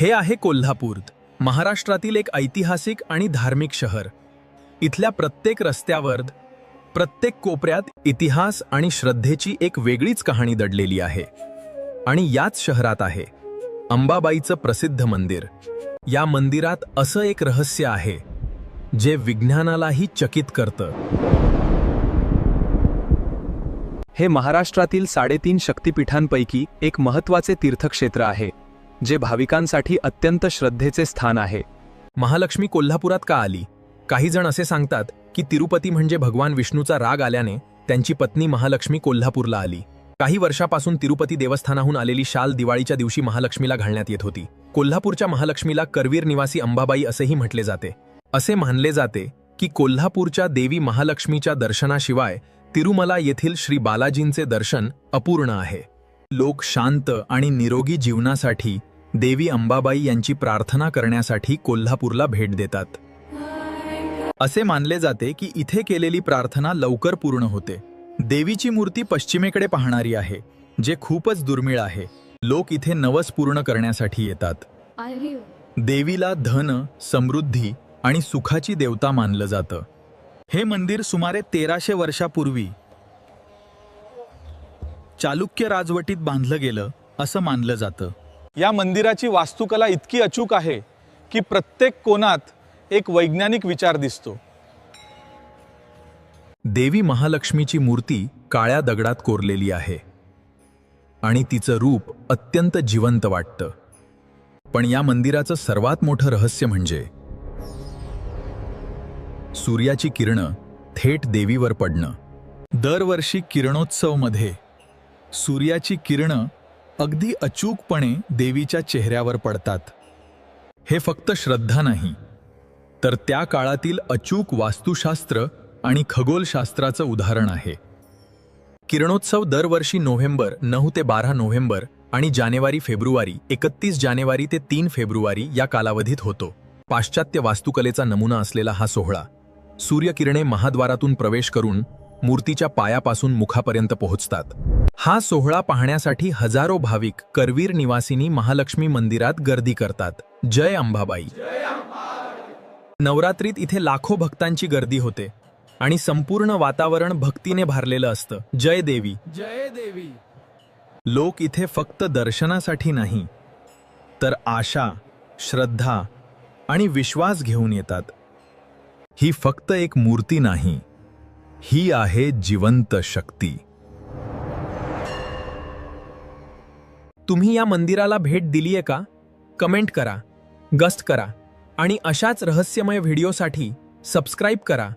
हे आहे कोल्हापूर, महाराष्ट्रातील एक ऐतिहासिक आणि धार्मिक शहर. इथल्या प्रत्येक रस्त्यावर, प्रत्येक कोपऱ्यात इतिहास आणि श्रद्धेची एक वेगळीच कहाणी दडलेली आहे. आणि याच शहरात आहे अंबाबाईचं प्रसिद्ध मंदिर. या मंदिरात असं एक रहस्य आहे जे विज्ञानालाही चकित करतं. हे महाराष्ट्रातील 3.5 शक्तिपीठांपैकी एक महत्त्वाचे तीर्थक्षेत्र आहे, जे भाविकांसाठी अत्यंत श्रद्धेचे स्थान आहे. महालक्ष्मी कोल्हापुरात का आली? काही जण असे सांगतात की तिरुपती म्हणजे भगवान विष्णूचा राग आल्याने त्यांची पत्नी महालक्ष्मी कोल्हापूरला आली. काही वर्षापासून तिरुपती देवस्थानाहून आलेली शाल दिवाळीच्या दिवशी महालक्ष्मीला घालण्यात येत होती. कोल्हापूरच्या महालक्ष्मीला करवीर निवासी अंबाबाई असेही म्हटले जाते. असे मानले जाते की कोल्हापूरच्या देवी महालक्ष्मीच्या दर्शनाशिवाय तिरुमला येथील श्री बालाजींचे दर्शन अपूर्ण आहे. लोक शांत आणि निरोगी जीवनासाठी देवी अंबाबाई यांची प्रार्थना करण्यासाठी कोल्हापूरला भेट देतात. असे मानले जाते की इथे केलेली प्रार्थना लवकर पूर्ण होते. देवीची मूर्ती पश्चिमेकडे पाहणारी आहे, जे खूपच दुर्मिळ आहे. लोक इथे नवस पूर्ण करण्यासाठी येतात. देवीला धन, समृद्धी आणि सुखाची देवता मानलं जातं. हे मंदिर सुमारे 1300 वर्षापूर्वी चालुक्य राजवटीत बांधलं गेलं असं मानलं जातं. या मंदिराची वास्तुकला इतकी अचूक आहे की प्रत्येक कोणात एक वैज्ञानिक विचार दिसतो. देवी महालक्ष्मीची मूर्ती काळ्या दगडात कोरलेली आहे आणि तिचं रूप अत्यंत जिवंत वाटतं. पण या मंदिराचं सर्वात मोठं रहस्य म्हणजे सूर्याची किरणं थेट देवीवर पडणं. दरवर्षी किरणोत्सवमध्ये सूर्याची किरणं अगदी अचूकपणे देवीच्या चेहऱ्यावर पडतात. हे फक्त श्रद्धा नाही, तर त्या काळातील अचूक वास्तुशास्त्र आणि खगोलशास्त्राचं उदाहरण आहे. किरणोत्सव दरवर्षी नोव्हेंबर 9 ते 12 नोव्हेंबर आणि जानेवारी-फेब्रुवारी 31 जानेवारी ते 3 फेब्रुवारी या कालावधीत होतो. पाश्चात्य वास्तुकलेचा नमुना असलेला हा सोहळा सूर्यकिरणे महाद्वारातून प्रवेश करून मूर्तीच्या पायापासून मुखापर्यंत पोहोचतात. हा सोहळा पाहण्यासाठी हजारो भाविक करवीर निवासिनी महालक्ष्मी मंदिरात गर्दी करतात. जय अंबाबाई. नवरात्रीत इथे लाखो भक्तांची गर्दी होते आणि संपूर्ण वातावरण भक्तीने भारलेलं असतं. जय देवी, जय देवी. लोक इथे फक्त दर्शनासाठी नाही, तर आशा, श्रद्धा आणि विश्वास घेऊन येतात. ही फक्त एक मूर्ती नाही, ही आहे जिवंत शक्ती. तुम्ही या मंदिराला भेट दिलीये का? कमेंट करा, गस्ट करा आणि अशाच रहस्यमय व्हिडिओसाठी सबस्क्राईब करा.